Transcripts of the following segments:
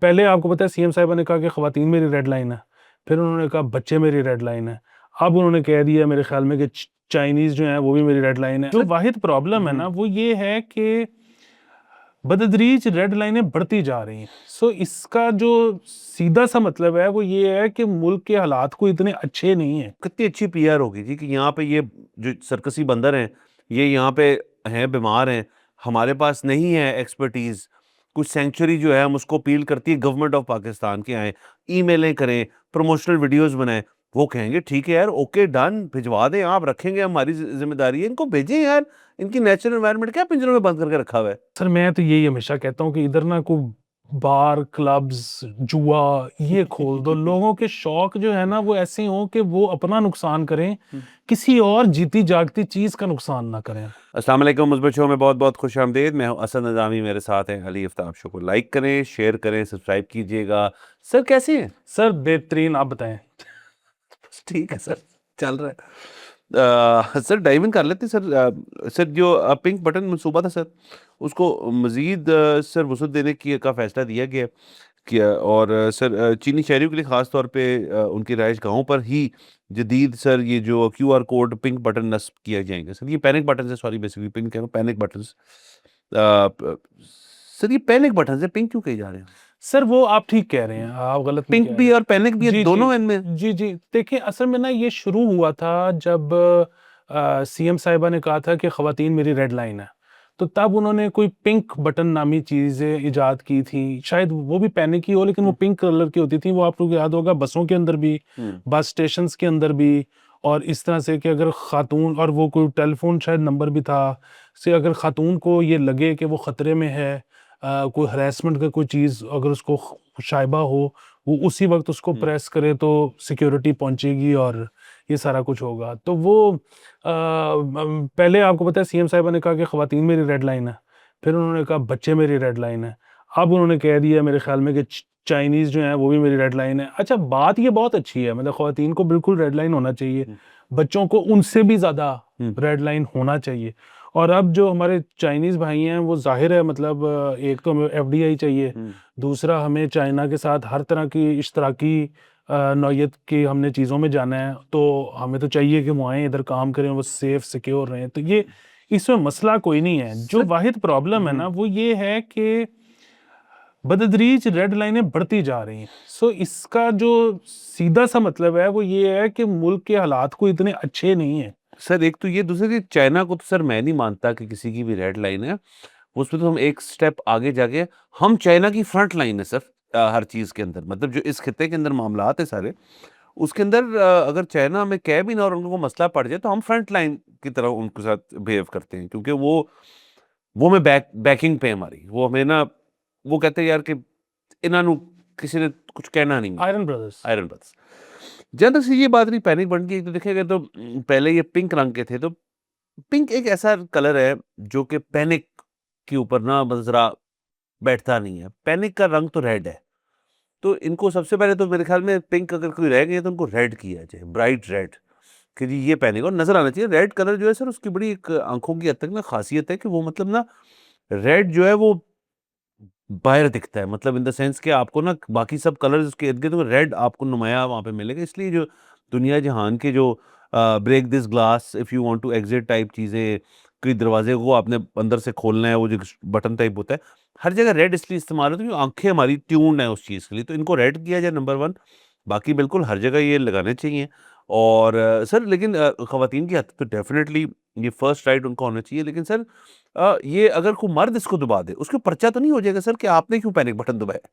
पहले आपको पता है सीएम साहिबा ने कहा कि ख़वातीन मेरी रेड लाइन है, फिर उन्होंने कहा बच्चे मेरी रेड लाइन है, अब उन्होंने कह दिया मेरे ख्याल में कि चाइनीज़ जो हैं वो भी मेरी रेड लाइन है। जो वाहिद प्रॉब्लम है ना वो ये है कि बतदरीज रेड लाइनें बढ़ती जा रही हैं। सो इसका जो सीधा सा मतलब है वो ये है कि मुल्क के हालात को इतने अच्छे नहीं हैं। कितनी अच्छी पीआर होगी जी कि यहाँ पे ये जो सर्कसी बंदर हैं ये यहाँ पे हैं, बीमार हैं, हमारे पास नहीं है एक्सपर्टीज। कुछ सेंचुरी जो है हम उसको अपील करती है गवर्नमेंट ऑफ पाकिस्तान के आए, ईमेलें करें, प्रमोशनल वीडियोस बनाएं, वो कहेंगे ठीक है यार, ओके डन, भिजवा दें, आप रखेंगे, हमारी जिम्मेदारी है, इनको भेजें यार। इनकी नेचुरल एनवायरनमेंट क्या पिंजरों में बंद करके रखा हुआ है। सर मैं तो यही हमेशा कहता हूँ कि इधर ना कोई बार, क्लब्स, जुआ ये खोल दो। लोगों के शौक जो है ना वो ऐसे हों कि वो अपना नुकसान करें, किसी और जीती जागती चीज का नुकसान ना करें। अस्सलाम वालेकुम, मुस्बत शो में बहुत बहुत खुश आमदीद। मैं हूं असद नज़ामी, मेरे साथ हैं अली आफ्ताब। शो को लाइक करें, शेयर करें, सब्सक्राइब कीजिएगा। सर कैसे हैं? सर बेहतरीन, आप बताएं। बस ठीक है सर, चल रहा है। सर डाइव इन कर लेते हैं सर। सर जो पिंक बटन मनसूबा था सर, उसको मज़ीद सर वसअत देने की का फ़ैसला दिया गया किया। और सर चीनी शहरियों के लिए ख़ास तौर पे उनकी रिहाइश गाहों पर ही जदीद सर ये जो क्यूआर कोड पिंक बटन नस्ब किया जाएंगे। सर ये पैनिक बटन है, सॉरी बेसिकली पिंक कह रहा हूँ, पैनिक बटन। सर ये पैनिक बटन है, पिंक क्यों कहे जा रहे हैं? सर वो आप ठीक कह रहे हैं, आप गलत नहीं पिंक कह भी रहे। और पैनिक भी है, जी जी दोनों इनमें। जी जी, देखिए असल में ना ये शुरू हुआ था जब सीएम साहिबा ने कहा था कि ख़वातीन मेरी रेड लाइन है, तो तब उन्होंने कोई पिंक बटन नामी चीज़ें इजाद की थी। शायद वो भी पैनिक ही हो, लेकिन वो पिंक कलर की होती थी। वो आप लोगों को याद होगा, बसों के अंदर भी, बस स्टेशन के अंदर भी, और इस तरह से कि अगर खातून, और वो कोई टेलीफोन शायद नंबर भी था, से अगर खातून को ये लगे कि वो ख़तरे में है, कोई हरेसमेंट का कोई चीज़ अगर उसको शाइबा हो, वो उसी वक्त उसको प्रेस करे तो सिक्योरिटी पहुंचेगी और ये सारा कुछ होगा। तो वो पहले आपको पता है सीएम साहिबा ने कहा कि ख़वातीन मेरी रेड लाइन है, फिर उन्होंने कहा बच्चे मेरी रेड लाइन है, अब उन्होंने कह दिया मेरे ख्याल में कि चाइनीज़ जो हैं वो भी मेरी रेड लाइन है। अच्छा, बात ये बहुत अच्छी है, मतलब ख़वातीन को बिल्कुल रेड लाइन होना चाहिए, बच्चों को उनसे भी ज़्यादा रेड लाइन होना चाहिए। और अब जो हमारे चाइनीज़ भाई हैं वो ज़ाहिर है, मतलब एक तो हमें एफडीआई चाहिए, दूसरा हमें चाइना के साथ हर तरह की इश्तराकी नौयत की हमने चीज़ों में जाना है, तो हमें तो चाहिए कि वो आएँ, इधर काम करें, वो सेफ सिक्योर रहें। तो ये इसमें मसला कोई नहीं है। जो सर वाहिद प्रॉब्लम है ना वो ये है कि बतदरीज रेड लाइनें बढ़ती जा रही हैं। सो इसका जो सीधा सा मतलब है वो ये है कि मुल्क के हालात को इतने अच्छे नहीं हैं। सर एक तो ये, दूसरे की चाइना को तो सर मैं नहीं मानता कि किसी की भी रेड लाइन है। उसमें तो हम एक स्टेप आगे जाके, हम चाइना की फ्रंट लाइन है सर। हर चीज़ के अंदर, मतलब जो इस खित्ते के अंदर मामलात है सारे, उसके अंदर अगर चाइना हमें कह भी ना और उनको मसला पड़ जाए तो हम फ्रंट लाइन की तरह उनके साथ बिहेव करते हैं, क्योंकि वो हमें बैकिंग पे है हमारी। वो हमें ना, वो कहते हैं यार कि इन्हों किसी ने कुछ कहना नहीं है। Iron brothers. आयरन बस। जहाँ तक से ये बात रही पैनिक बटन की, तो देखिएगा तो पहले ये पिंक रंग के थे, तो पिंक एक ऐसा कलर है जो कि पैनिक के ऊपर ना बस ज़रा बैठता नहीं है। पैनिक का रंग तो रेड है। तो इनको सबसे पहले तो मेरे ख्याल में पिंक अगर कोई रह गए तो उनको रेड किया जाए, ब्राइट रेड, कि जी ये पैनिक और नज़र आना चाहिए। रेड कलर जो है सर उसकी बड़ी एक आँखों की हद तक ना ख़ासियत है कि वो मतलब ना, रेड जो है वो बाहर दिखता है, मतलब इन द सेंस कि आपको ना बाकी सब कलर्स उसके इर्द-गिर्द, तो रेड आपको नुमाया वहाँ पे मिलेगा। इसलिए जो दुनिया जहान के जो break this glass if you want to exit type चीज़ें, कोई दरवाजे को आपने अंदर से खोलना है, वो जो बटन टाइप होता है, हर जगह रेड इसलिए इस्तेमाल होता है क्योंकि आँखें हमारी ट्यून्ड है उस चीज़ के लिए। तो इनको रेड किया जाए नंबर 1। बाकी बिल्कुल हर जगह ये लगाने चाहिए। और सर लेकिन ख़वातीन की हद तक तो डेफ़िनेटली ये फर्स्ट राइट उनका होना चाहिए। लेकिन सर ये अगर कोई मर्द इसको दबा दे, उसके पर्चा तो नहीं हो जाएगा सर कि आपने क्यों पैनिक बटन दबाया?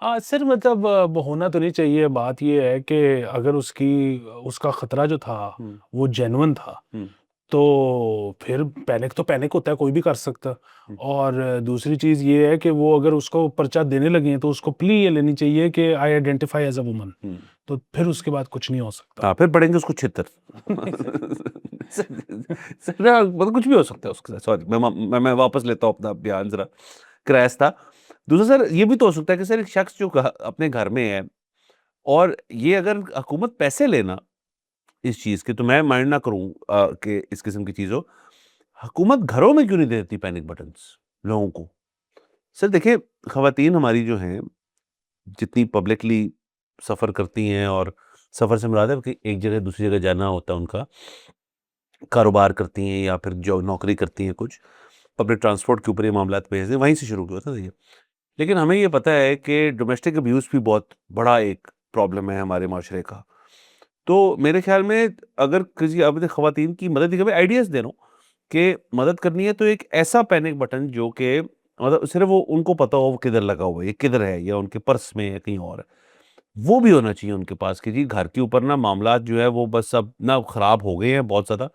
हाँ, सर मतलब वो होना तो नहीं चाहिए। बात ये है कि अगर उसका खतरा जो था हुँ, वो जेन्युइन था, हुँ, तो फिर पैनिक तो पैनिक होता है, कोई भी कर सकता। हुँ, और दूसरी चीज़ ये है कि वो अगर उसको पर्चा देने लगे हैं तो उसको प्ली ये लेनी चाहिए कि I identify as a woman, हुँ। तो फिर उसके बाद कुछ नहीं हो सकता। हाँ, फिर पड़ेंगे उसको छित्तर। नहीं सर। सर सर ना मतलब कुछ भी हो सकता है उसके साथ। सॉरी, मैं वापस लेता हूँ अपना बयान, ज़रा क्रैश था। दूसरा सर ये भी तो हो सकता है कि सर एक शख्स जो अपने घर में है, और ये अगर हुकूमत पैसे ले ना इस चीज़ के, तो मैं माइंड ना करूँ कि इस किस्म की चीज़ हो। हुकूमत घरों में क्यों नहीं दे देती पैनिक बटन्स लोगों को? सर देखिए, ख़वातीन हमारी जो हैं, जितनी पब्लिकली सफ़र करती हैं, और सफ़र से मुराद है कि एक जगह दूसरी जगह जाना होता है उनका, कारोबार करती हैं या फिर जो नौकरी करती हैं कुछ, पब्लिक ट्रांसपोर्ट के ऊपर ये मामलात पेश हैं, वहीं से शुरू हुआ था ये। लेकिन हमें ये पता है कि डोमेस्टिक अब्यूज़ भी बहुत बड़ा एक प्रॉब्लम है हमारे माशरे का। तो मेरे ख़्याल में अगर किसी आपने ख़वातीन की मदद की, मैं आइडियाज़ दे रहा हूँ कि मदद करनी है तो एक ऐसा पैनिक बटन जो कि मतलब सिर्फ़ वो उनको पता हो वो किधर लगा हुआ है, ये किधर है, या उनके पर्स में है, कहीं और है। वो भी होना चाहिए उनके पास कि जी घर के ऊपर ना मामलात जो है वो बस अब ना ख़राब हो गए हैं बहुत ज़्यादा,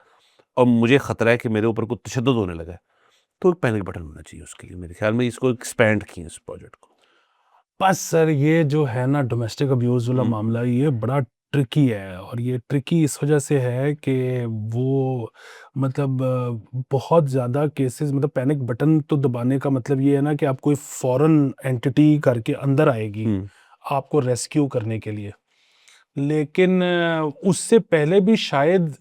और मुझे ख़तरा है कि मेरे ऊपर कुछ तशद्दुद होने लगा है। तो एक पैनिक बटन होना चाहिए उसके लिए, मेरे ख़्याल में इसको एक्सपैंड किए इस प्रोजेक्ट को। बस सर ये जो है ना डोमेस्टिक अब्यूज़ वाला हुँ, मामला, ये बड़ा ट्रिकी है, और ये ट्रिकी इस वजह से है कि वो मतलब बहुत ज़्यादा केसेस, मतलब पैनिक बटन तो दबाने का मतलब ये है ना कि आप कोई फॉरेन एंटिटी करके अंदर आएगी हुँ, आपको रेस्क्यू करने के लिए। लेकिन उससे पहले भी शायद,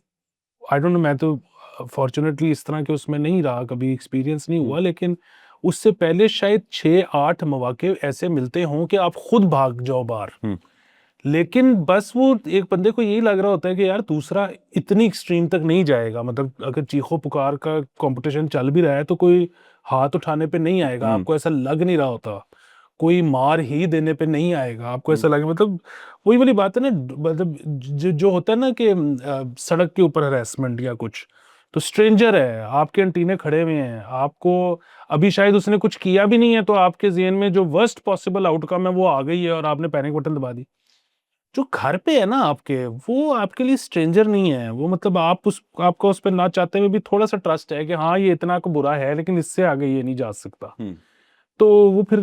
आई डोंट नो, मैं तो फॉर्च्यूनेटली इस तरह के उसमें नहीं रहा, कभी एक्सपीरियंस नहीं हुँ, हुआ, लेकिन उससे पहले शायद 6-8 मौके ऐसे मिलते हों कि आप खुद भाग जाओ बाहर। हुँ, लेकिन बस वो एक बंदे को यही लग रहा होता है कि यार दूसरा इतनी एक्सट्रीम तक नहीं जाएगा, मतलब अगर चीखो-पुकार का कॉम्पिटिशन चल भी रहा है तो कोई हाथ उठाने पे नहीं आएगा, हुँ, आपको ऐसा लग नहीं रहा होता। कोई मार ही देने पे नहीं आएगा, आपको हुँ, ऐसा लगे, मतलब वही वाली बात है ना, मतलब जो जो होता है ना कि सड़क के ऊपर हैरेसमेंट या कुछ, तो स्ट्रेंजर है, आपके एंटीने खड़े हुए हैं, आपको अभी शायद उसने कुछ किया भी नहीं है, तो आपके ज़हन में जो वर्स्ट पॉसिबल आउटकम है वो आ गई है और आपने पैनिक बटन दबा दी। जो घर पे है ना आपके, वो आपके लिए स्ट्रेंजर नहीं है, वो मतलब आपको उस पे ना चाहते हुए भी थोड़ा-सा ट्रस्ट है कि हाँ, ये इतना को बुरा है, लेकिन इससे आगे ये नहीं जा सकता। हुँ। तो वो फिर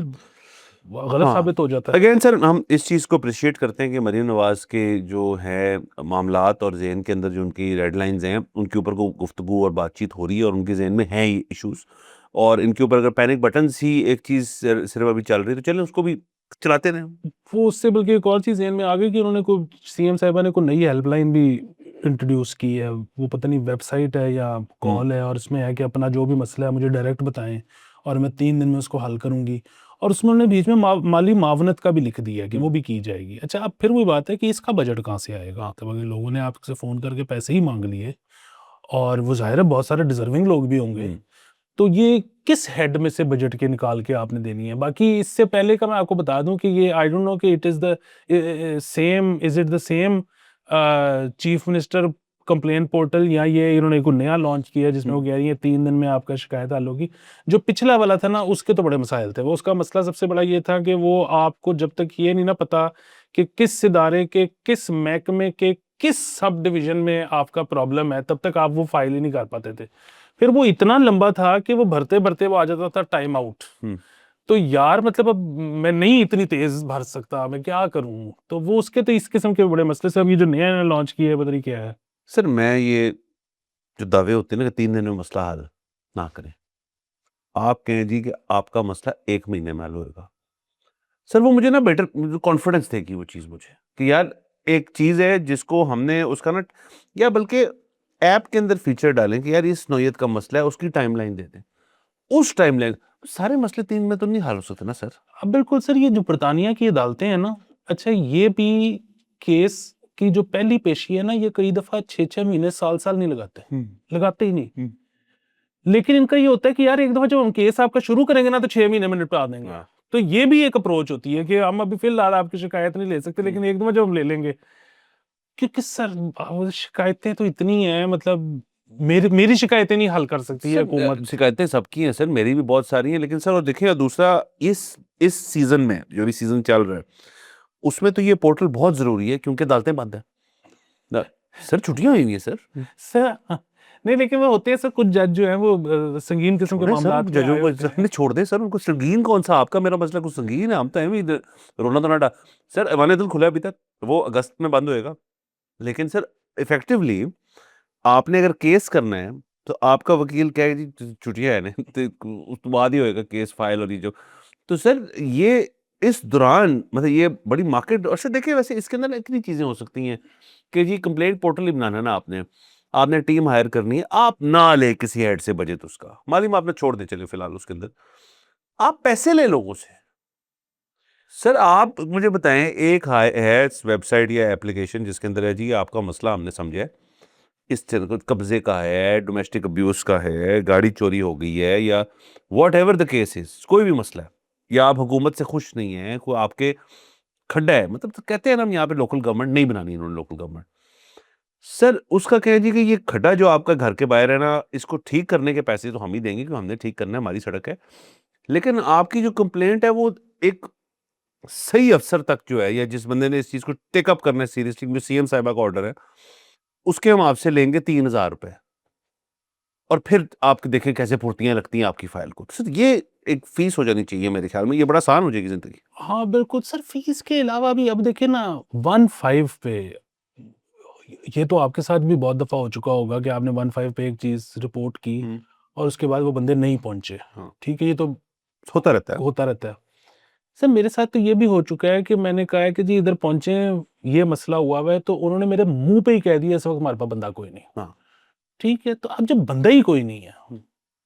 गलत हाँ, साबित हो जाता है। अगेन सर हम इस चीज़ को अप्रिशिएट करते हैं कि मरीम नवाज़ के जो है मामलात और ज़हन के अंदर जो उनकी रेड लाइन्स हैं, उनके ऊपर गुफ्तगू और बातचीत हो रही है, और उनके ज़हन में हैं ये इश्यूज़, और इनके ऊपर अगर पैनिक बटन्स ही एक चीज़ सिर्फ़ अभी चल रही है, तो चलें उसको भी चलाते रहें। वो उससे बल्कि एक और चीज़ ज़हन में आ गई कि उन्होंने को सीएम साहिबा ने कोई नई हेल्पलाइन भी इंट्रोड्यूस की है। वो पता नहीं वेबसाइट है या हुँ, कॉल है, और उसमें है कि अपना जो भी मसला है मुझे डायरेक्ट बताएँ और मैं 3 दिन में उसको हल करूँगी। और उसमें उन्होंने बीच में माली मावनत का भी लिख दिया है कि हुँ, वो भी की जाएगी। अच्छा, अब फिर वही बात है कि इसका बजट कहाँ से आएगा? मतलब अगर लोगों ने आपसे फ़ोन करके पैसे ही माँग लिए, और वो ज़ाहिर है बहुत सारे डिज़र्विंग लोग भी होंगे, हुँ, तो ये किस हेड में से बजट के निकाल के आपने देनी है? बाकी इससे पहले का मैं आपको बता दूँ कि ये आई डोंट नो कि it is the same, is it the same chief minister complaint portal, या ये इन्होंने कोई नया लॉन्च किया है जिसमें हुँ, वो कह रही है 3 दिन में आपका शिकायत हल होगी। जो पिछला वाला था ना, उसके तो बड़े मसाइल थे। वो उसका मसला सबसे बड़ा ये था कि वो आपको जब तक ये नहीं ना पता कि किस इदारे के, किस महकमे के, किस सब डिवीज़न में आपका प्रॉब्लम है, तब तक आप वो फाइल ही नहीं कर पाते थे। फिर वो इतना लंबा था कि वो भरते-भरते वो आ जाता था टाइम आउट। हुँ। तो यार मतलब अब मैं नहीं इतनी तेज़ भर सकता, मैं क्या करूँ? तो वो उसके तो इस किस्म के बड़े मसले से, अब ये जो नया-नया लॉन्च किया है पता नहीं क्या है। सर मैं ये जो दावे होते हैं ना कि 3 दिन में मसला हल, ना करें। आप कहें जी कि आपका मसला 1 महीने में हल होएगा। सर वो मुझे ना बेटर कॉन्फिडेंस देगी वो चीज़ मुझे, कि यार एक चीज़ है जिसको हमने उसका ना, या बल्कि ऐप के अंदर फीचर डालें कि यार इस नौइयत का मसला है, उसकी टाइमलाइन दे दें। उस टाइमलाइन सारे मसले 3 में तो नहीं हल हो सकते ना सर। अब बिल्कुल सर, ये जो बरतानिया की अदालतें हैं ना, अच्छा ये भी केस की जो पहली पेशी है ना, ये कई दफ़ा 6-6 महीने, साल-साल नहीं लगाते। हुँ, लगाते ही नहीं। हुँ। लेकिन इनका ये होता है कि यार एक दफ़ा जब हम केस आपका शुरू करेंगे ना, तो 6 महीने में निपटा देंगे। हाँ। तो ये भी एक अप्रोच होती है कि हम अभी फ़िलहाल आपकी शिकायत नहीं ले सकते, हुँ। लेकिन एक दफ़ा जब हम ले लेंगे, क्योंकि सर वो शिकायतें तो इतनी हैं, मतलब मेरी मेरी शिकायतें नहीं हल कर सकती ये सर हुकूमत। शिकायतें सबकी हैं सर, मेरी भी बहुत सारी हैं, लेकिन सर और देखिए दूसरा इस सीज़न में जो भी सीज़न चल रहा है, उसमें तो ये पोर्टल बहुत ज़रूरी है क्योंकि अदालतें बंद हैं। ना सर छुट्टियाँ हुई हुई हैं सर। सर नहीं, लेकिन वो होते हैं सर, कुछ जज जो हैं वो संगीन किस्म के छोड़ें सर उन मामलात में जजों आए को, होते हमने हैं। छोड़ दें सर उनको, संगीन कौन-सा आपका मेरा मसला कुछ संगीन है, हम तो हैं भी इधर रोना धोनाडा। सर ऐवान-ए-दिल खुला है अभी तक, वो अगस्त में बंद होएगा। लेकिन सर इफेक्टिवली आपने अगर केस करना है, तो आपका वकील कहेगा जी छुट्टियाँ हैं ने तो उसके बाद ही होएगा केस फाइल और ये जो। तो सर ये इस दौरान मतलब ये बड़ी मार्केट, और सर देखिए वैसे इसके अंदर ना इतनी चीज़ें हो सकती हैं कि जी कंप्लेंट पोर्टल ही बनाना है ना आपने, आपने टीम हायर करनी है, आप ना लें किसी हेड से बजट उसका, मालूम आपने छोड़ दें चलिए फिलहाल उसके अंदर, आप पैसे लें लोगों से। सर आप मुझे बताएं, एक है वेबसाइट या एप्लीकेशन जिसके अंदर है जी आपका मसला हमने समझा है, इस तरह का कब्जे का है, डोमेस्टिक अब्यूज का है, गाड़ी चोरी हो गई है, या what ever the case is, कोई भी मसला है, या आप हुकूमत से खुश नहीं है, कोई आपके खड्डा है, मतलब तो कहते हैं ना हम यहाँ पे लोकल गवर्नमेंट नहीं बनानी इन्होंने लोकल गवर्नमेंट। सर उसका क्या है जी कि ये खड्डा जो आपका घर के बाहर है ना, इसको ठीक करने के पैसे तो हम ही देंगे क्योंकि हमने ठीक करना है, हमारी सड़क है। लेकिन आपकी जो कंप्लेंट है वो एक सही अफसर तक जो है, या जिस बंदे ने इस चीज को टेक अप करना है सीरियसली, जो सीएम साहिबा का ऑर्डर है, उसके हम आपसे लेंगे 3000 रुपए, और फिर आप देखें कैसे फुर्तियां लगती हैं आपकी फाइल को। तो सर ये एक फीस हो जानी चाहिए मेरे ख्याल में, ये बड़ा आसान हो जाएगी जिंदगी। हाँ बिल्कुल सर, फीस के अलावा भी अब देखिए ना 1.5 पे, ये तो आपके साथ भी बहुत दफा हो चुका होगा कि आपने 1.5 पे एक चीज रिपोर्ट की और उसके बाद वो बंदे नहीं पहुंचे। हाँ, ठीक है, ये तो होता रहता है। होता रहता है। सर मेरे साथ तो ये भी हो चुका है कि मैंने कहा है कि जी इधर पहुंचे, ये मसला हुआ हुआ है, तो उन्होंने मेरे मुंह पे ही कह दिया इस वक्त हमारे पास बंदा कोई नहीं। हाँ। ठीक है, तो अब जब बंदा ही कोई नहीं है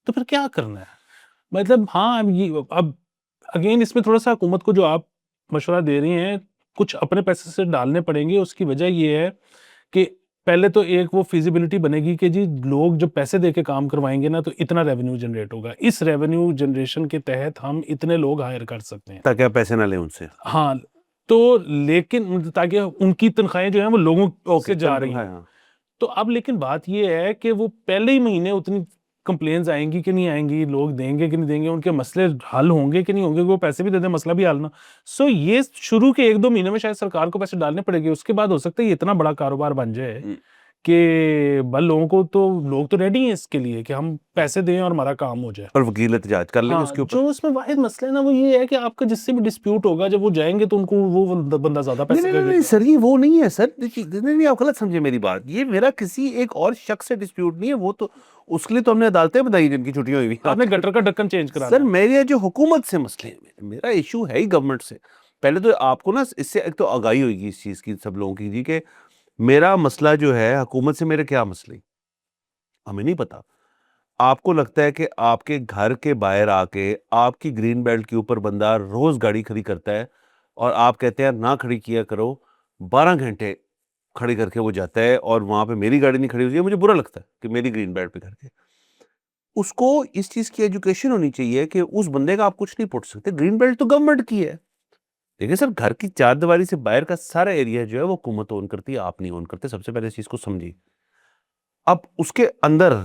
तो फिर क्या करना है? मतलब हाँ, अब अगेन इसमें थोड़ा सा हुकूमत को जो आप मशवरा दे रही हैं, कुछ अपने पैसे से डालने पड़ेंगे। उसकी वजह ये है कि पहले तो एक वो फिजिबिलिटी बनेगी कि जी लोग जब पैसे दे के काम करवाएंगे ना, तो इतना रेवेन्यू जनरेट होगा, इस रेवेन्यू जनरेशन के तहत हम इतने लोग हायर कर सकते हैं। ताकि आप पैसे ना लें उनसे। हाँ, तो लेकिन ताकि उनकी तनख्वाहें जो हैं वो लोगों ओके, से जा रही हाँ हैं। हाँ। तो अब लेकिन बात ये है कि वो पहले ही महीने उतनी कंप्लेन्स आएंगी कि नहीं आएंगी, लोग देंगे कि नहीं देंगे, उनके मसले हल होंगे कि नहीं होंगे, वो पैसे भी दे दें मसला भी हल ना। सो ये शुरू के 1-2 महीने में शायद सरकार को पैसे डालने पड़ेंगे। उसके बाद हो सकता है ये इतना बड़ा कारोबार बन जाए हम्म। कि बस लोगों को तो, लोग तो रेडी हैं इसके लिए कि हम पैसे दें और हमारा काम हो जाए। और वकील एहतजाज कर लेंगे हाँ, उसके जो ऊपर। उसमें वाहिद मसला है ना वो ये है कि आपका जिससे भी डिस्प्यूट होगा, जब वो जाएंगे तो उनको वो बंदा ज्यादा नहीं पैसे नहीं नहीं नहीं, देगा। सर ये वो नहीं है सर, देखिए नहीं नहीं, आप गलत समझे मेरी बात, ये मेरा किसी एक और शख्स से डिस्प्यूट नहीं है, वो तो उसके लिए तो हमने अदालतें बनाई जिनकी छुट्टियां हुई हुई हैं आपने आजकल। गटर का ढक्कन चेंज कराना सर है। मेरे जो हुकूमत से मसले हैं, मेरा इशू है ही गवर्नमेंट से। पहले तो आपको ना इससे एक तो आगाही होगी इस चीज की सब लोगों की जी कि मेरा मसला जो है हुकूमत से, मेरे क्या मसले हमें नहीं पता। आपको लगता है कि आपके घर के बाहर आके आपकी ग्रीन बेल्ट के ऊपर बंदा रोज गाड़ी खड़ी करता है, और आप कहते हैं ना खड़ी किया करो, 12 घंटे खड़ी करके वो जाता है, और वहां पे मेरी गाड़ी नहीं खड़ी होती है, मुझे बुरा लगता है कि मेरी ग्रीन बेल्ट पे करके। उसको इस चीज की एजुकेशन होनी चाहिए कि उस बंदे का आप कुछ नहीं पूछ सकते, ग्रीन बेल्ट तो गवर्नमेंट की है। देखिए सर, घर की चार दीवारी से बाहर का सारा एरिया जो है वो हुकूमत ओन करती है, आप नहीं ओन करते, सबसे पहले इस चीज को समझिए। अब उसके अंदर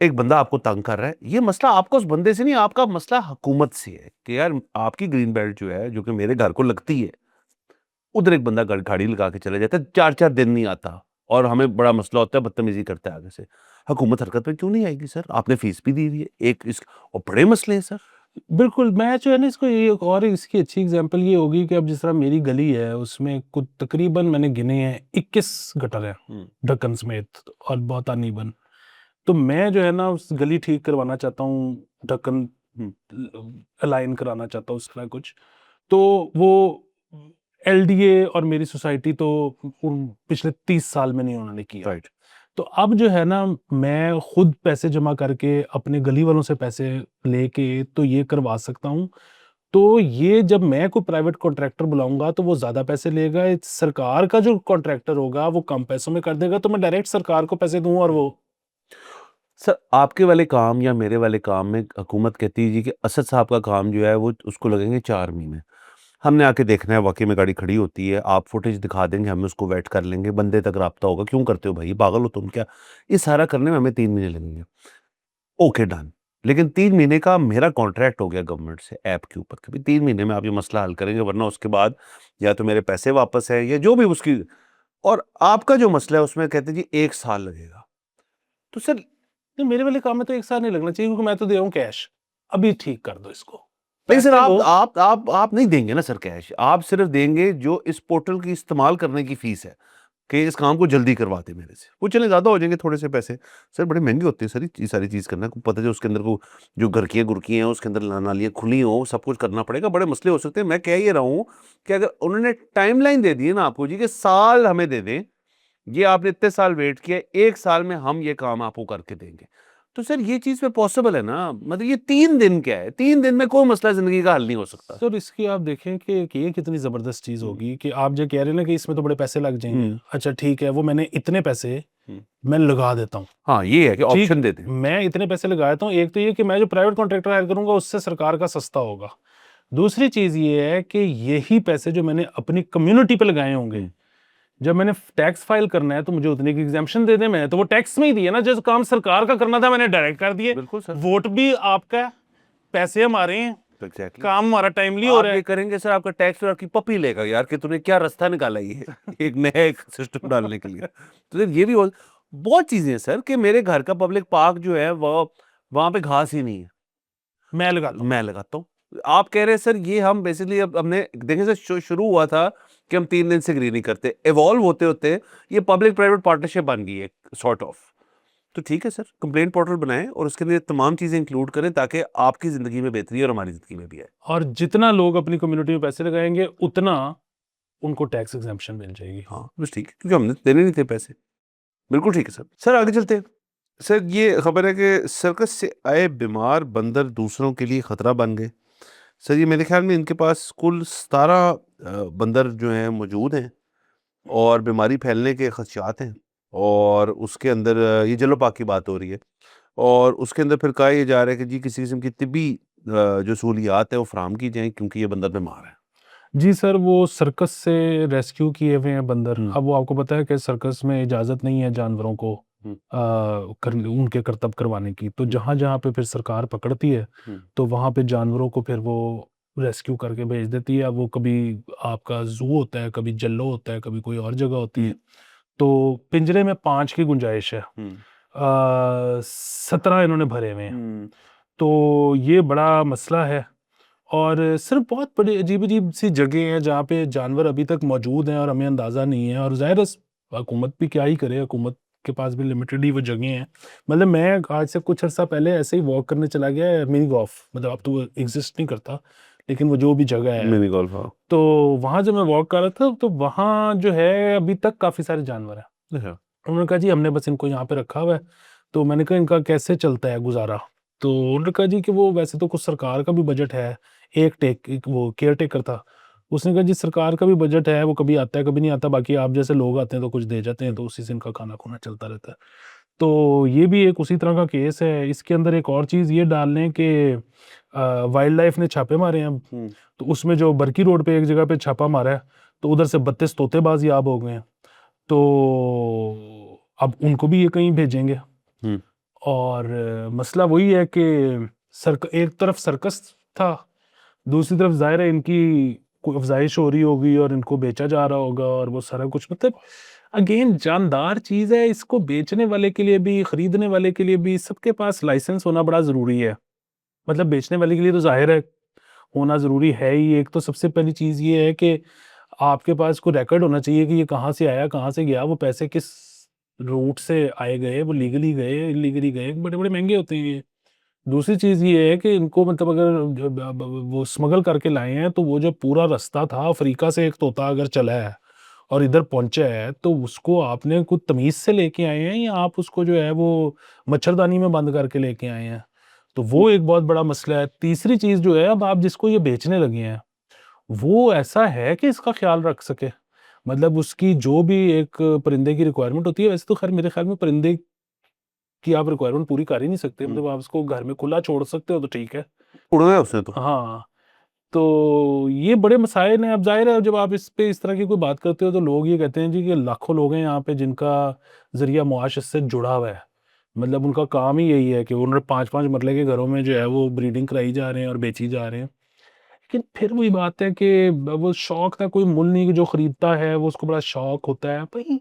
एक बंदा आपको तंग कर रहा है, ये मसला आपका उस बंदे से नहीं, आपका मसला हुकूमत से है कि यार आपकी ग्रीन बेल्ट जो है, जो कि मेरे घर को लगती है, उधर एक बंदा गाड़ी लगा के चला जाता है, 4-4 दिन नहीं आता, और हमें बड़ा मसला होता है, बदतमीजी करता है आगे से। हुकूमत हरकत में क्यों नहीं आएगी सर? आपने फीस भी दी हुई है एक इस, और बड़े मसले हैं सर। बिल्कुल, मैं जो है ना इसको ये एक और इसकी अच्छी एग्जांपल ये होगी कि अब जिस तरह मेरी गली है उसमें कुछ तकरीबन मैंने गिने हैं 21 गटर हैं ढक्कन समेत, और बहुत अनइवन। तो मैं जो है ना उस गली ठीक करवाना चाहता हूँ, ढक्कन अलाइन कराना चाहता हूँ, उस तरह कुछ। तो वो एलडीए और मेरी सोसाइटी तो पिछले 30 साल में नहीं उन्होंने किया। राइट। तो अब जो है ना मैं खुद पैसे जमा करके अपने गली वालों से पैसे लेके तो ये करवा सकता हूँ। तो ये जब मैं कोई प्राइवेट कॉन्ट्रैक्टर बुलाऊंगा तो वो ज्यादा पैसे लेगा, सरकार का जो कॉन्ट्रैक्टर होगा वो कम पैसों में कर देगा, तो मैं डायरेक्ट सरकार को पैसे दूं और वो। सर आपके वाले काम या मेरे वाले काम में हुकूमत कहती है जी कि असद साहब का काम जो है वो उसको लगेंगे 4 महीने, हमने आके देखना है वाकई में गाड़ी खड़ी होती है, आप फुटेज दिखा देंगे, हम उसको वेट कर लेंगे, बंदे तक राब्ता होगा, क्यों करते हो भाई, पागल हो तुम क्या? ये सारा करने में हमें 3 महीने लगेंगे। Okay done. लेकिन 3 महीने का मेरा कॉन्ट्रैक्ट हो गया गवर्नमेंट से ऐप के ऊपर, कभी 3 महीने में आप ये मसला हल करेंगे, वरना उसके बाद या तो मेरे पैसे वापस है या जो भी उसकी, और आपका जो मसला है उसमें कहते हैं जी 1 साल लगेगा। तो सर नहीं, मेरे वाले काम में तो एक साल नहीं लगना चाहिए क्योंकि मैं तो दे रहा हूँ कैश, अभी ठीक कर दो इसको, नहीं सर, पैसे वो। आप नहीं देंगे ना सर कैश, आप सिर्फ देंगे जो इस पोर्टल की इस्तेमाल करने की फीस है कि इस काम को जल्दी करवा दे मेरे से, वो चले ज्यादा हो जाएंगे थोड़े से पैसे। सर बड़े महंगे होते हैं सर ये सारी चीज करना, को पता है उसके अंदर को जो घरकियां गुरकियां हैं उसके अंदर नालियां खुली हो, सब कुछ करना पड़ेगा, बड़े मसले हो सकते हैं। मैं कह ये रहा हूँ कि अगर उन्होंने टाइमलाइन दे दी है ना आपको जी कि साल हमें दे दें, ये आपने इतने साल वेट किया, 1 साल में हम ये काम आपको करके देंगे, तो सर ये चीज़ पे पॉसिबल है ना, मतलब ये 3 दिन क्या है, 3 दिन में कोई मसला ज़िंदगी का हल नहीं हो सकता। सर इसकी आप देखें कि ये कितनी ज़बरदस्त चीज़ हुँ। होगी कि आप जो कह रहे हैं ना कि इसमें तो बड़े पैसे लग जाएँगे। हुँ। अच्छा ठीक है, वो मैंने इतने पैसे हुँ। मैं लगा देता हूँ। हाँ, ये है कि ठीक, ऑप्शन देते हैं। मैं इतने पैसे लगा देता हूँ। एक तो ये कि मैं जो प्राइवेट कॉन्ट्रैक्टर हायर करूँगा उससे सरकार का सस्ता होगा। दूसरी चीज़ ये है कि यही पैसे जो मैंने अपनी कम्युनिटी पे लगाए होंगे, हुँ। जब मैंने टैक्स फाइल करना है तो मुझे उतने की एग्जेम्पशन दे दें। मैंने तो वो टैक्स में ही दिए ना, जो काम सरकार का करना था मैंने डायरेक्ट कर दिए। बिल्कुल सर। वोट भी आपका है, पैसे हमारे हैं, एग्ज़ैक्टली। काम हमारा टाइमली हो आप रहा ये है। करेंगे सर, आपका टैक्स और आपकी पपी लेगा यार कि तूने क्या रास्ता निकाला ये एक नया एक सिस्टम डालने के लिए। तो सर ये भी बहुत चीज़ें हैं सर कि मेरे घर का पब्लिक पार्क जो है वो वहाँ पे घास ही नहीं है। मैं लगाता हूँ। मैं लगाता हूँ। आप कह रहे हैं सर ये हम बेसिकली अब हमने देखिए सर शुरू हुआ था कि हम 3 दिन से एग्री नहीं करते। इवॉल्व होते-होते ये पब्लिक प्राइवेट पार्टनरशिप बन गई है सॉर्ट ऑफ। तो ठीक है सर, कंप्लेंट पोर्टल बनाएँ और उसके अंदर ये तमाम चीज़ें इंक्लूड करें ताकि आपकी ज़िंदगी में बेहतरी और हमारी ज़िंदगी में भी आए। और जितना लोग अपनी कम्युनिटी में पैसे लगाएंगे उतना उनको टैक्स एग्जेम्पशन मिल जाएगी। हाँ, बस ठीक है क्योंकि हमने देने नहीं थे पैसे। बिल्कुल ठीक है सर। सर आगे चलते हैं। सर ये खबर है कि सर्कस से आए बीमार बंदर दूसरों के लिए खतरा बन गए। सर ये मेरे ख्याल में इनके पास कुल 17 बंदर जो हैं मौजूद हैं और बीमारी फैलने के खदशात हैं और उसके अंदर ये जलोपाक की बात हो रही है और उसके अंदर फिर कहा ये जा रहा है कि जी किसी किस्म की तिब्बी जो सहूलियात है वो फराहम की जाएँ क्योंकि ये बंदर बीमार है। जी सर, वो सर्कस से रेस्क्यू किए हुए हैं बंदर। हुँ। अब वो आपको पता है कि सर्कस में इजाज़त नहीं है जानवरों को हुँ। उनके करतब करवाने की। तो हुँ। जहाँ-जहाँ पे फिर सरकार पकड़ती है, हुँ। तो वहाँ पे जानवरों को फिर वो रेस्क्यू करके भेज देती है। अब वो कभी आपका ज़ू होता है, कभी जल्लो होता है, कभी कोई और जगह होती हुँ। है। तो पिंजरे में 5 की गुंजाइश है। हुँ। 17 इन्होंने भरे हुए हैं। हुँ। तो ये बड़ा मसला है। और सिर्फ बहुत बड़ी अजीब-अजीब सी जगह हैं जहाँ पे जानवर अभी तक मौजूद हैं और हमें अंदाज़ा नहीं है। और ज़ाहिर है हुकूमत भी क्या ही करे, हुकूमत के पास भी लिमिटेड ही वो जगह हैं। मतलब मैं आज से कुछ अर्सा पहले ऐसे ही वॉक करने चला गया मिनी गोल्फ, मतलब अब तो वो एग्ज़िस्ट नहीं करता, लेकिन वो जो भी जगह है, मिनी गोल्फ हाँ। तो वहाँ जब मैं वॉक कर रहा था तो वहाँ जो है अभी तक काफ़ी सारे जानवर हैं। अच्छा। उन्होंने कहा जी हमने बस इनको यहाँ पे रखा हुआ है। तो मैंने कहा इनका कैसे चलता है गुज़ारा? तो उन्होंने कहा जी कि वो वैसे तो कुछ सरकार का भी बजट है। एक वो केयर टेकर था। उसने कहा जी सरकार का भी बजट है, वो कभी आता है, कभी नहीं आता। बाकी आप जैसे लोग आते हैं तो कुछ दे जाते हैं, तो उसी से इनका खाना-खूना चलता रहता है। तो ये भी एक उसी तरह का केस है। इसके अंदर एक और चीज़ ये डाल लें कि वाइल्ड लाइफ़ ने छापे मारे हैं अब। हुँ। तो उसमें जो बरकी रोड पे एक जगह पे छापा मारा है, तो उधर से 32 तोते बाज़ियाब हो गए हैं। तो अब उनको भी ये कहीं भेजेंगे। हुँ। और मसला वही है कि एक तरफ सर्कस था, दूसरी तरफ ज़ाहिर है इनकी कोई अफ़ज़ाइश हो रही होगी और इनको बेचा जा रहा होगा और वो सारा कुछ, मतलब अगेन जानदार चीज़ है। इसको बेचने वाले के लिए भी, खरीदने वाले के लिए भी, सबके पास लाइसेंस होना बड़ा ज़रूरी है। मतलब बेचने वाले के लिए तो ज़ाहिर है होना ज़रूरी है ही। एक तो सबसे पहली चीज़ ये है कि आपके पास कोई रिकॉर्ड होना चाहिए कि ये कहाँ से आया, कहाँ से गया, वो पैसे किस रूट से आए गए, वो लीगली गए, इल्लीगली गए, बड़े-बड़े महँगे होते हैं ये। दूसरी चीज़ ये है कि इनको मतलब अगर ज ब ब वो स्मगल करके लाए हैं, तो वो जो पूरा रास्ता था अफ्रीका से एक तोता अगर चला है और इधर पहुँचा है, तो उसको आपने कुछ तमीज़ से लेके आए हैं या आप उसको जो है वो मच्छरदानी में बंद करके लेके आए हैं? तो वो एक बहुत बड़ा मसला है। तीसरी चीज़ जो है, अब आप जिसको ये बेचने लगे हैं, वो ऐसा है कि इसका ख़्याल रख सके। मतलब उसकी जो भी एक परिंदे की रिक्वायरमेंट होती है, वैसे तो ख़ैर मेरे ख़्याल में परिंदे की आप रिक्वायरमेंट पूरी कर ही नहीं सकते। हुँ। मतलब आप उसको घर में खुला छोड़ सकते हो तो ठीक है। उड़ना है उसने तो। हाँ, तो ये बड़े मसाइल हैं। अब ज़ाहिर है जब आप इस पे इस तरह की कोई बात करते हो तो लोग ये कहते हैं जी कि लाखों लोग हैं यहाँ पे जिनका ज़रिया मुआश इससे जुड़ा हुआ है। मतलब उनका काम ही यही है कि उन्होंने 5-5 मरले के घरों में जो है वो ब्रीडिंग कराई जा रहे हैं और बेची जा रहे हैं। लेकिन फिर वही बात है कि वो शौक का कोई मुल नहीं, कि जो खरीदता है वो उसको बड़ा शौक होता है। भई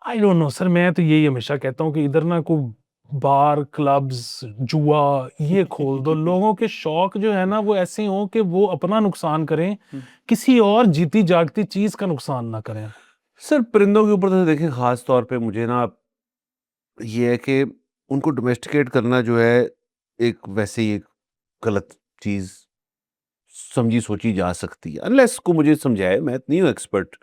आई डोंट नो सर, मैं तो यही हमेशा कहता हूँ कि इधर ना कोई बार, क्लब्स, जुआ ये खोल दो। लोगों के शौक जो है ना वो ऐसे हों कि वो अपना नुकसान करें, हुँ। किसी और जीती-जागती चीज़ का नुकसान ना करें। सर परिंदों के ऊपर तो देखिए ख़ास तौर पे मुझे ना ये है कि उनको डोमेस्टिकेट करना जो है एक वैसे ही एक गलत चीज़ समझी सोची जा सकती है। अनलेस को मुझे समझाए, मैं नहीं हूँ एक्सपर्ट।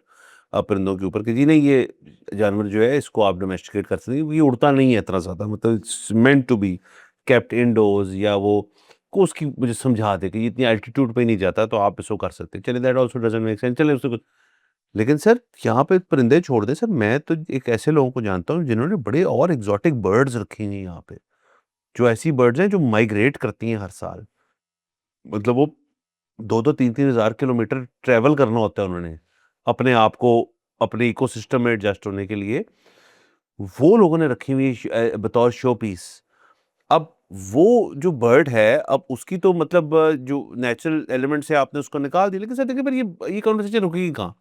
परिंदों के ऊपर कि जी नहीं ये जानवर जो है इसको आप डोमेस्टिकेट कर सकते हैं, ये उड़ता नहीं है इतना ज़्यादा, मतलब it's meant to be kept indoors, या वो को उसकी मुझे समझा दे कि ये इतनी एल्टीट्यूड पे नहीं जाता तो आप इसको कर सकते हैं। चलिए that also doesn't make sense, चलिए उसको कुछ, लेकिन सर यहाँ पे परिंदे छोड़ दें सर, मैं तो एक ऐसे लोगों को जानता हूँ जिन्होंने बड़े और एक्सोटिक बर्ड्स रखी हुई हैं यहाँ पे, जो ऐसी बर्ड्स हैं जो माइग्रेट करती हैं हर साल। मतलब वो 2-2 3-3 हज़ार किलोमीटर ट्रैवल करना होता है उन्होंने, अपने आप को अपने इकोसिस्टम में एडजस्ट होने के लिए। वो लोगों ने रखी हुई है बतौर शो पीस। अब वो जो बर्ड है, अब उसकी तो मतलब जो नेचुरल एलिमेंट्स है आपने उसको निकाल दिया, लेकिन सर देखिए फिर ये कन्वर्सेशन रुकेगी कहाँ?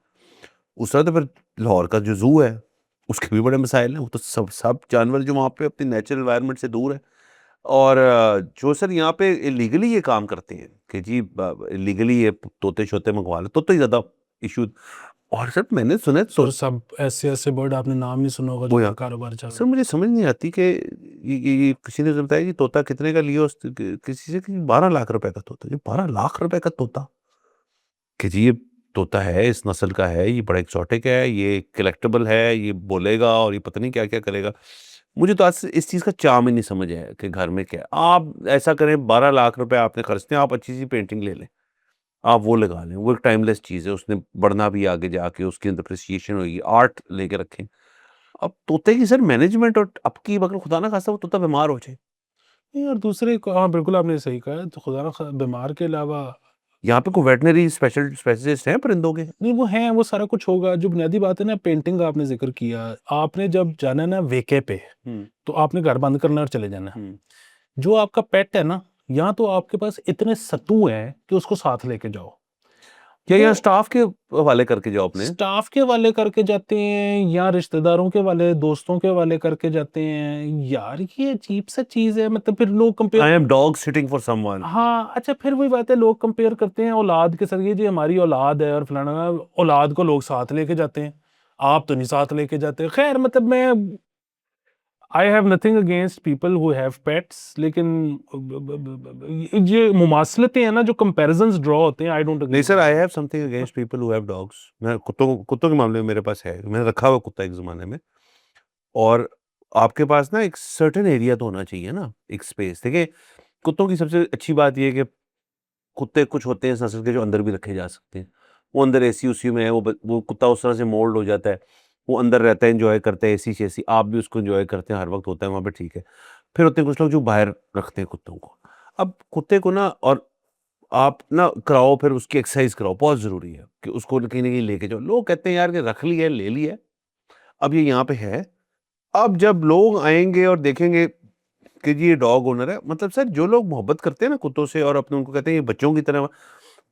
उस तरह तो फिर लाहौर का जो ज़ू है, उसके भी बड़े मसाइल हैं। वो तो सब सब जानवर जो वहाँ पे अपनी नेचुरल एनवायरनमेंट से दूर है। और जो सर यहाँ पे इलीगली ये काम करते हैं कि जी इलीगली ये तोते-शोते मंगवा लें, तो ज़्यादा इश्यू। और सर मैंने सुना है तो सर सब ऐसे बर्ड आपने नाम नहीं सुना होगा वो जिनका यहाँ कारोबार चल सर रहा है। मुझे समझ नहीं आती कि ये किसी ने बताया कि तोता कितने का लिया किसी से कि 12 लाख रुपए का तोता। ये 12 लाख रुपए का तोता कि जी ये तोता है, इस नस्ल का है, ये बड़ा एक्सोटिक है, ये कलेक्टिबल है, ये बोलेगा और ये पता नहीं क्या-क्या करेगा। मुझे तो आज से इस चीज़ का चार्म ही नहीं समझ आया कि घर में क्या है। आप ऐसा करें, 12 लाख रुपए आपने खर्चते हैं, आप अच्छी-सी पेंटिंग ले लें, आप वो लगा लें, वो एक टाइमलेस चीज़ है, उसने बढ़ना भी आगे जाके, उसकी एप्रिसिएशन होगी, आर्ट लेके रखें। अब तोते की सर मैनेजमेंट और अपकीप, अगर खुदा ना खास्ता वो तोता बीमार हो जाए, नहीं और दूसरे को हाँ, बिल्कुल आपने सही कहा है, तो खुदा ना ख बीमार के अलावा यहाँ पे कोई वेटरनरी स्पेशलिस्ट हैं परिंदों के? नहीं वो हैं, वो सारा कुछ होगा। जो बुनियादी बात है ना, पेंटिंग का आपने ज़िक्र किया, आपने जब जाना है ना वेके पे, हुँ, तो आपने घर बंद करना और चले जाना है। हुँ। जो आपका पेट है ना, या तो आपके पास इतने सत्तू हैं कि उसको साथ लेके जाओ। क्या वो यहाँ स्टाफ के हवाले करके जाओ अपने? स्टाफ के हवाले करके जाते हैं या रिश्तेदारों के हवाले, दोस्तों के हवाले करके जाते हैं। यार ये अजीब-सा चीज़ है, मतलब फिर लोग compare I am dog sitting for someone. हाँ, अच्छा फिर वही बात है, लोग कंपेयर करते हैं औलाद के साथ, ये जी हमारी औलाद है और फलाना, औलाद को लोग साथ लेके जाते हैं, आप तो नहीं साथ लेके जाते। खैर मतलब मैं I have nothing against people who have pets, लेकिन ये मुमासलतें हैं ना, जो कंपैरिजंस ड्रॉ होते हैं, आई डोंट नहीं agree sir, with I that. Have something against people who have dogs. मैं कुत्तों के मामले में मेरे पास है। मैंने रखा हुआ कुत्ता एक ज़माने में। और आपके पास ना एक सर्टेन एरिया तो होना चाहिए ना, एक स्पेस। देखिए, कुत्तों की सबसे अच्छी बात ये है कि कुत्ते कुछ होते हैं इस नस्ल के जो अंदर भी रखे जा सकते हैं। वो अंदर एसी-उसी में है, वो कुत्ता उस तरह से मोल्ड हो जाता है। वो अंदर रहता है, एन्जॉय करता है एसी-शेसी, आप भी उसको एन्जॉय करते हैं, हर वक़्त होता है वहाँ पे, ठीक है। फिर होते हैं कुछ लोग जो बाहर रखते हैं कुत्तों को। अब कुत्ते को ना, और आप ना कराओ, फिर उसकी एक्सरसाइज़ कराओ, बहुत ज़रूरी है कि उसको कहीं न कहीं लेके जाओ। लोग कहते हैं यार कि रख लिया है, ले लिया है, अब ये यहाँ पे है। अब जब लोग आएँगे और देखेंगे कि जी ये डॉग ओनर है, मतलब सर जो लोग मोहब्बत करते हैं ना कुत्तों से और अपने उनको कहते हैं ये बच्चों की तरह,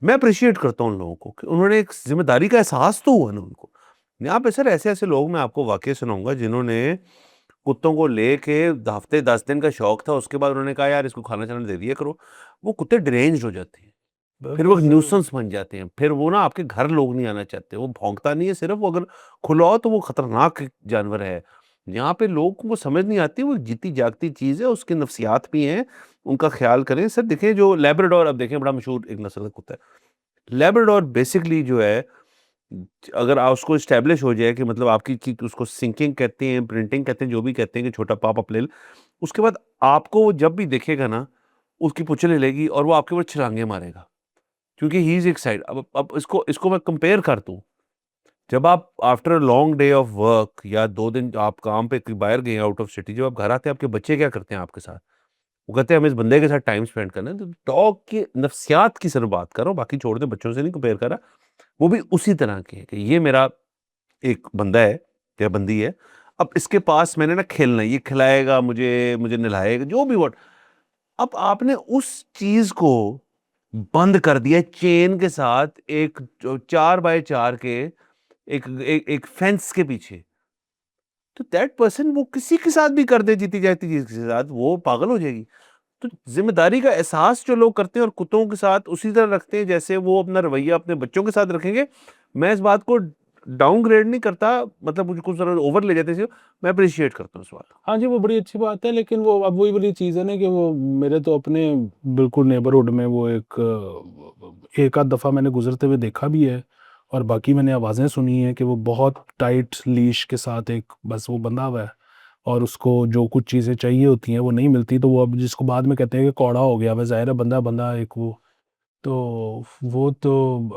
मैं अप्रिशिएट करता हूँ उन लोगों को कि उन्होंने एक ज़िम्मेदारी का एहसास तो हुआ ना उनको। यहाँ पे सर ऐसे-ऐसे लोग मैं आपको वाक़ये सुनाऊँगा जिन्होंने कुत्तों को लेके हफ़्ते 10 दिन का शौक था, उसके बाद उन्होंने कहा यार इसको खाना-चाना दे दिया करो। वो कुत्ते डिरेंज्ड हो जाते हैं। फिर वो बिल्कुल सर। न्यूसेंस बन जाते हैं। फिर वो ना आपके घर लोग नहीं आना चाहते। वो भौंकता नहीं है सिर्फ़, वो अगर खुला हो तो वो खतरनाक जानवर है। यहाँ पे लोगों को समझ नहीं आती, वो जीती जागती चीज़ है, उसकी नफ्सियात भी हैं, उनका ख़्याल करें। सर देखिए जो लैब्राडोर, अब देखें बड़ा मशहूर एक नस्ल का कुत्ता है। लैब्राडोर बेसिकली जो है, अगर उसको एस्टेब्लिश हो जाए कि मतलब आपकी कि उसको सिंकिंग कहते हैं, प्रिंटिंग कहते हैं, जो भी कहते हैं कि छोटा पापा ले ले, उसके बाद आपको वो जब भी देखेगा ना, उसकी पूँछें ले लेगी और वो आपके ऊपर छलांगे मारेगा। क्योंकि ही इज़ एक्साइटेड। अब इसको इसको मैं कंपेयर कर दूँ, जब आप after a long day of work या 2 दिन आप काम पे कहीं बाहर गए आउट ऑफ सिटी, जब आप घर आते हैं, आपके बच्चे क्या करते हैं आपके साथ? वो कहते हैं हमें इस बंदे के साथ टाइम स्पेंड करना है। तो डॉग की नफ्सियात की सिर्फ बात कर रहा हूँ, बाकी छोड़ दें, बच्चों से नहीं कंपेयर कर रहा। वो भी उसी तरह के हैं कि ये मेरा एक बंदा है या बंदी है, अब इसके पास मैंने ना खेलना है, ये खिलाएगा मुझे, मुझे नहलाएगा, जो भी व्हाट। अब आपने उस चीज़ को बंद कर दिया चेन के साथ, एक जो 4 बाय 4 के एक फेंस के पीछे। तो दैट पर्सन वो किसी के साथ भी कर दे जीती जागती चीज़ के साथ, वो पागल हो जाएगी। तो ज़िम्मेदारी का एहसास जो लोग करते हैं और कुत्तों के साथ उसी तरह रखते हैं जैसे वो अपना रवैया अपने बच्चों के साथ रखेंगे। मैं इस बात को डाउनग्रेड नहीं करता, मतलब मुझे कुछ ज़रा ओवर ले जाते हैं, मैं एप्रिशिएट करता हूँ इस बात को। हाँ जी, वो बड़ी अच्छी बात है, लेकिन वो अब वही वाली चीज़ है ना कि वो मेरे तो अपने बिल्कुल नेबरहुड में वो एक आध दफ़ा मैंने गुज़रते हुए देखा भी है। और बाकी मैंने आवाज़ें सुनी हैं कि वो बहुत टाइट लीश के साथ एक बस वो बंधा हुआ है, और उसको जो कुछ चीज़ें चाहिए होती हैं वो नहीं मिलती, तो वो अब जिसको बाद में कहते हैं कि कौड़ा हो गया, वह ज़ाहिर है बंदा बंदा एक वो। तो वो तो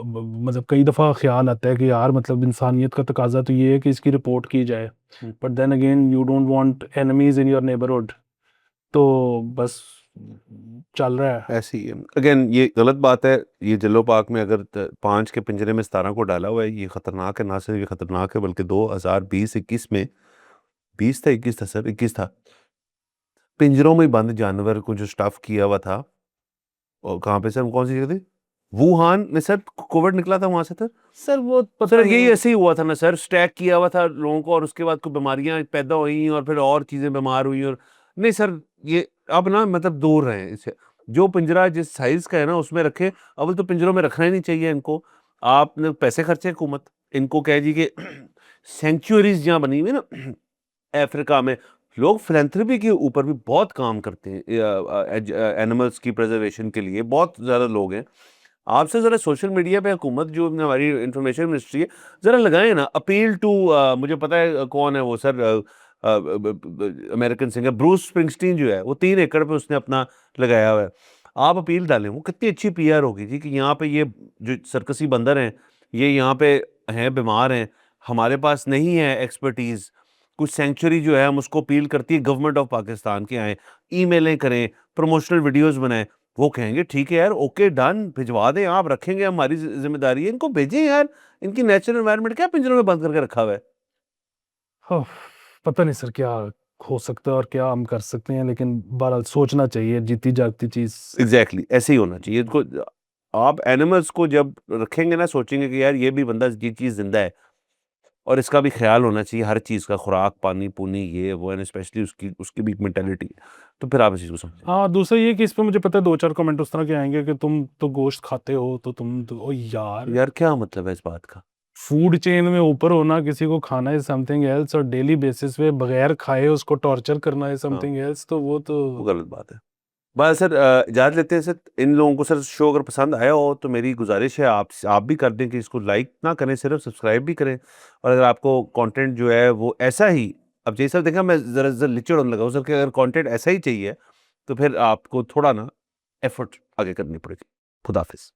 मतलब कई दफ़ा ख्याल आता है कि यार मतलब इंसानियत का तकाजा तो ये है कि इसकी रिपोर्ट की जाए, but then again you don't want enemies in your neighbourhood, तो बस चल रहा है। ऐसे ही है। अगेन ये गलत बात है। ये जल्लो पार्क में अगर 5 के पिंजरे में 17 को डाला हुआ है, ये खतरनाक है। ना सिर्फ ये खतरनाक है बल्कि 2020-21 में 20 था 21 था सर 21 था, पिंजरों में बंद जानवर को जो स्टफ किया हुआ था, और कहाँ पे सर, कौन सी जगह थी? वुहान में सर कोविड निकला था वहां से सर। सर वो पता सर यही नहीं। ऐसे ही हुआ था ना सर, स्टैक किया हुआ था लोगों को, और उसके बाद कोई बीमारियां पैदा हुई और फिर और चीजें बीमार हुई। और नहीं सर, ये अब ना मतलब दूर रहे इससे। जो पिंजरा जिस साइज का है ना उसमें रखे। अव्वल तो पिंजरों में रखना ही नहीं चाहिए इनको। आपने पैसे खर्चे हुकूमत, इनको कह जी कि सेंचुरीज जहाँ बनी हुई है ना अफ्रीका में, लोग फिलैंथ्रोपी के ऊपर भी बहुत काम करते हैं, एनिमल्स की प्रिजर्वेशन के लिए बहुत ज़्यादा लोग हैं। आपसे ज़रा सोशल मीडिया पे हुकूमत जो हमारी इंफॉर्मेशन मिनिस्ट्री है, ज़रा लगाएं ना अपील टू, मुझे पता है कौन है वो sir, American singer Bruce Springsteen जो है, वो 3 एकड़ पे उसने अपना लगाया हुआ है। आप अपील डालें, वो कितनी अच्छी पीआर होगी जी, कि यहाँ पे ये जो सर्कसी बंदर हैं, ये यहाँ पे हैं, बीमार हैं, हमारे पास नहीं है एक्सपर्टीज़। कुछ सेंचुरी जो है हम उसको अपील करती है गवर्नमेंट ऑफ पाकिस्तान के आएँ, ईमेलें करें, प्रमोशनल वीडियोज़ बनाएँ। वो कहेंगे ठीक है यार, ओके डन, भिजवा दें आप, रखेंगे, हमारी ज़िम्मेदारी है, इनको भेजें यार। इनकी नेचुरल एनवायरनमेंट क्या पिंजरों में बंद करके रखा हुआ है? हाँ, पता नहीं सर क्या हो सकता है और क्या हम कर सकते हैं, लेकिन बहरहाल सोचना चाहिए, जीती जागती चीज़। एग्ज़ैक्टली ऐसे ही होना चाहिए। इनको आप एनिमल्स को जब रखेंगे ना, सोचेंगे कि यार ये भी बंदा, ये चीज़ ज़िंदा है, और इसका भी ख़्याल होना चाहिए हर चीज़ का, खुराक, पानी-पूनी, ये वो, एंड स्पेशली उसकी उसकी भी एक मेंटालिटी है। तो फिर आप इस चीज़ को समझें। हाँ, दूसरा ये कि इस पे मुझे पता है 2-4 कमेंट उस तरह के आएँगे कि तुम तो गोश्त खाते हो, तो तुम तो ओ यार, यार क्या मतलब है इस बात का? फूड चेन में ऊपर होना किसी को खाना इज़ समथिंग एल्स, और डेली बेसिस पे बगैर खाए उसको टॉर्चर करना इज़ हाँ, समथिंग एल्स, तो वो वो तो गलत बात है। बस सर, इजाज़त लेते हैं सर। इन लोगों को सर शो अगर पसंद आया हो तो मेरी गुज़ारिश है आप भी कर दें कि इसको लाइक ना करें, सिर्फ़ सब्सक्राइब भी करें। और अगर आपको कंटेंट जो है वो ऐसा ही, अब जैसे सर देखा, मैं ज़रा लिचड़ होने लगा हूँ सर, कि अगर कंटेंट ऐसा ही चाहिए तो फिर आपको थोड़ा ना एफ़र्ट आगे करनी पड़ेगी। खुदा हाफ़िज़।